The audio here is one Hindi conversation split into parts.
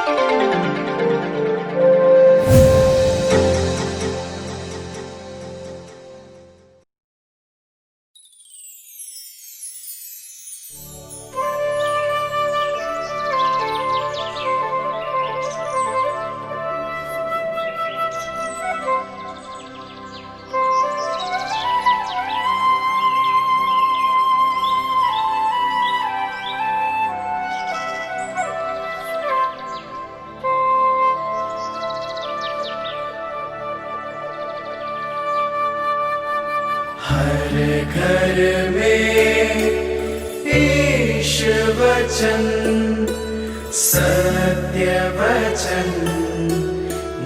हर घर में ईश वचन, सत्य वचन,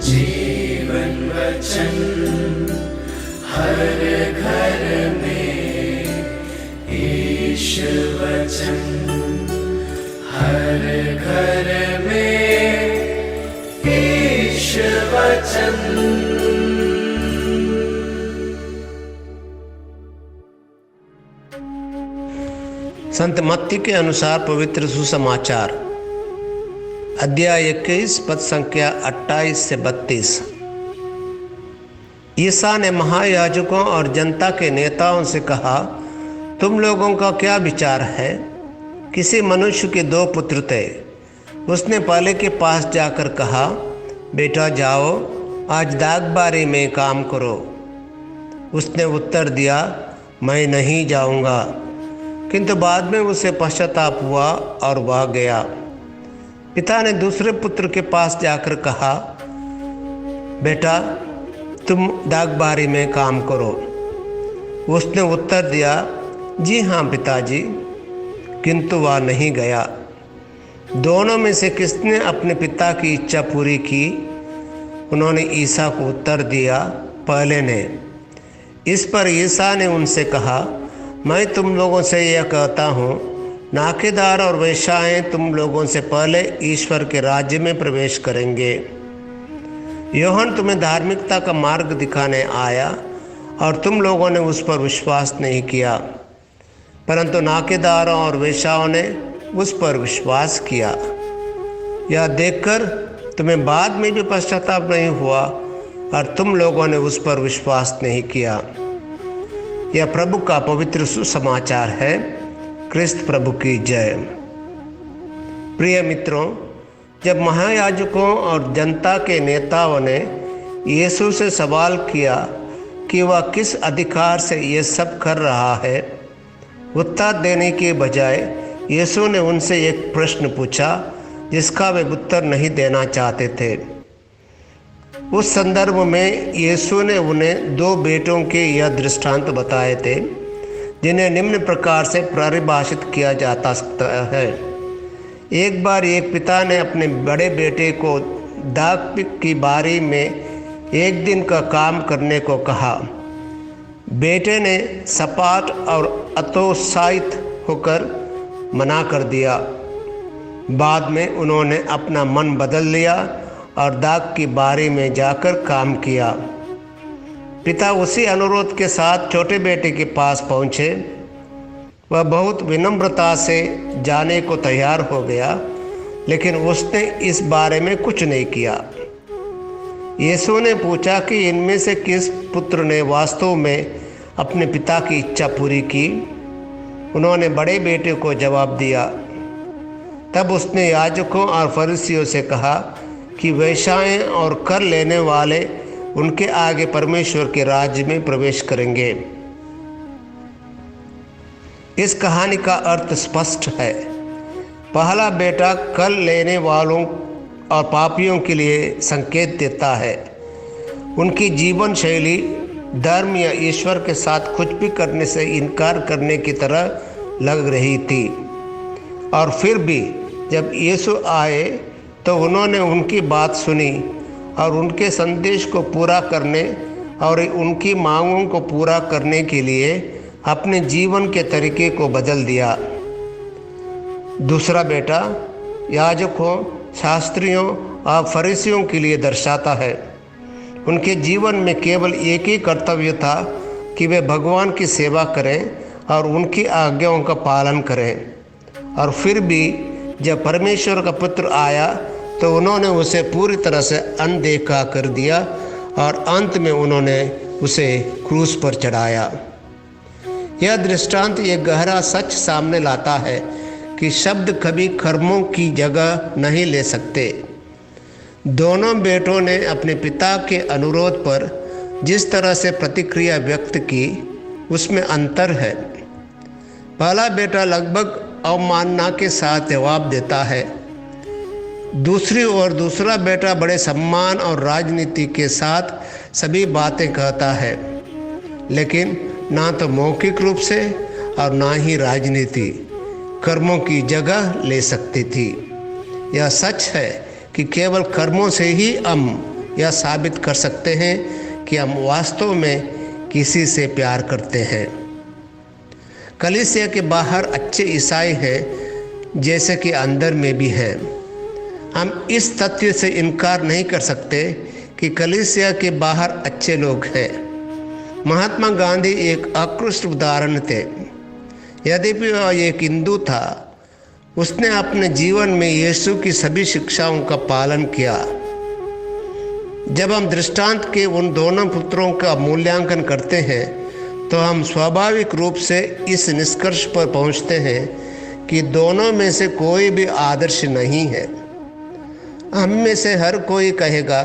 जीवन वचन। हर घर में ईश वचन, हर घर में ईश वचन। संत मत्ती के अनुसार पवित्र सुसमाचार अध्याय 21 पद संख्या 28 से 32। ईसा ने महायाजकों और जनता के नेताओं से कहा, तुम लोगों का क्या विचार है? किसी मनुष्य के 2 पुत्र थे। उसने पहले के पास जाकर कहा, बेटा जाओ, आज दागबारी में काम करो। उसने उत्तर दिया, मैं नहीं जाऊंगा। किंतु बाद में उसे पश्चाताप हुआ और वह गया। पिता ने दूसरे पुत्र के पास जाकर कहा, बेटा तुम दागबारी में काम करो। उसने उत्तर दिया, जी हाँ पिताजी, किंतु वह नहीं गया। दोनों में से किसने अपने पिता की इच्छा पूरी की? उन्होंने ईसा को उत्तर दिया, पहले ने। इस पर ईसा ने उनसे कहा, मैं तुम लोगों से यह कहता हूँ, नाकेदार और वेश्याएं तुम लोगों से पहले ईश्वर के राज्य में प्रवेश करेंगे। यूहन्ना तुम्हें धार्मिकता का मार्ग दिखाने आया और तुम लोगों ने उस पर विश्वास नहीं किया, परंतु नाकेदारों और वेश्याओं ने उस पर विश्वास किया। यह देखकर तुम्हें बाद में भी पश्चाताप नहीं हुआ और तुम लोगों ने उस पर विश्वास नहीं किया। यह प्रभु का पवित्र सुसमाचार है। क्रिस्त प्रभु की जय। प्रिय मित्रों, जब महायाजकों और जनता के नेताओं ने यीशु से सवाल किया कि वह किस अधिकार से ये सब कर रहा है, उत्तर देने के बजाय यीशु ने उनसे एक प्रश्न पूछा जिसका वे उत्तर नहीं देना चाहते थे। उस संदर्भ में यीशु ने उन्हें 2 बेटों के यह दृष्टांत बताए थे, जिन्हें निम्न प्रकार से परिभाषित किया जा सकता है। एक बार एक पिता ने अपने बड़े बेटे को दाग की बारी में एक दिन का काम करने को कहा। बेटे ने सपाट और हतोत्साहित होकर मना कर दिया। बाद में उन्होंने अपना मन बदल लिया और दाग की बारी में जाकर काम किया। पिता उसी अनुरोध के साथ छोटे बेटे के पास पहुँचे। वह बहुत विनम्रता से जाने को तैयार हो गया, लेकिन उसने इस बारे में कुछ नहीं किया। यीशु ने पूछा कि इनमें से किस पुत्र ने वास्तव में अपने पिता की इच्छा पूरी की? उन्होंने बड़े बेटे को जवाब दिया। तब उसने याजकों और फरीसियों से कहा कि वेश्याएं और कर लेने वाले उनके आगे परमेश्वर के राज्य में प्रवेश करेंगे। इस कहानी का अर्थ स्पष्ट है। पहला बेटा कर लेने वालों और पापियों के लिए संकेत देता है। उनकी जीवन शैली धर्म या ईश्वर के साथ कुछ भी करने से इनकार करने की तरह लग रही थी। और फिर भी जब यीशु आए तो उन्होंने उनकी बात सुनी और उनके संदेश को पूरा करने और उनकी मांगों को पूरा करने के लिए अपने जीवन के तरीके को बदल दिया। दूसरा बेटा याजकों, शास्त्रियों और फरीसियों के लिए दर्शाता है। उनके जीवन में केवल एक ही कर्तव्य था कि वे भगवान की सेवा करें और उनकी आज्ञाओं का पालन करें। और फिर भी जब परमेश्वर का पुत्र आया तो उन्होंने उसे पूरी तरह से अनदेखा कर दिया और अंत में उन्होंने उसे क्रूस पर चढ़ाया। यह दृष्टांत एक गहरा सच सामने लाता है कि शब्द कभी कर्मों की जगह नहीं ले सकते। दोनों बेटों ने अपने पिता के अनुरोध पर जिस तरह से प्रतिक्रिया व्यक्त की उसमें अंतर है। पहला बेटा लगभग अवमानना के साथ जवाब देता है, दूसरी ओर दूसरा बेटा बड़े सम्मान और राजनीति के साथ सभी बातें कहता है, लेकिन ना तो मौखिक रूप से और ना ही राजनीति कर्मों की जगह ले सकती थी। यह सच है कि केवल कर्मों से ही हम यह साबित कर सकते हैं कि हम वास्तव में किसी से प्यार करते हैं। कलीसिया के बाहर अच्छे ईसाई हैं जैसे कि अंदर में भी हैं। हम इस तथ्य से इनकार नहीं कर सकते कि कलीसिया के बाहर अच्छे लोग हैं। महात्मा गांधी एक उत्कृष्ट उदाहरण थे। यद्यपि वह एक हिंदू था, उसने अपने जीवन में यीशु की सभी शिक्षाओं का पालन किया। जब हम दृष्टांत के उन दोनों पुत्रों का मूल्यांकन करते हैं तो हम स्वाभाविक रूप से इस निष्कर्ष पर पहुंचते हैं कि दोनों में से कोई भी आदर्श नहीं है। हम में से हर कोई कहेगा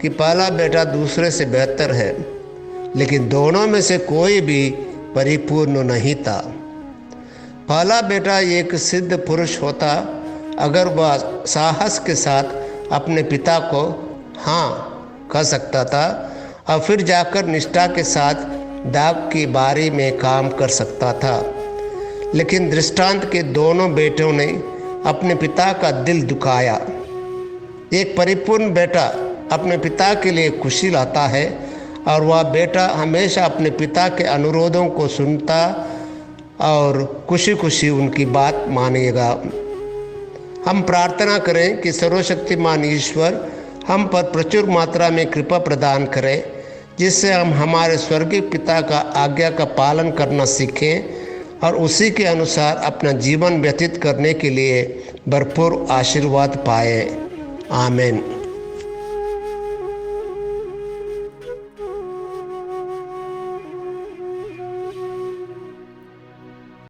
कि पहला बेटा दूसरे से बेहतर है, लेकिन दोनों में से कोई भी परिपूर्ण नहीं था। पहला बेटा एक सिद्ध पुरुष होता अगर वह साहस के साथ अपने पिता को हाँ कह सकता था और फिर जाकर निष्ठा के साथ दाग की बारी में काम कर सकता था। लेकिन दृष्टांत के दोनों बेटों ने अपने पिता का दिल दुखाया। एक परिपूर्ण बेटा अपने पिता के लिए खुशी लाता है और वह बेटा हमेशा अपने पिता के अनुरोधों को सुनता और खुशी खुशी उनकी बात मानेगा। हम प्रार्थना करें कि सर्वशक्तिमान ईश्वर हम पर प्रचुर मात्रा में कृपा प्रदान करें, जिससे हम हमारे स्वर्गीय पिता का आज्ञा का पालन करना सीखें और उसी के अनुसार अपना जीवन व्यतीत करने के लिए भरपूर आशीर्वाद पाएं। आमीन।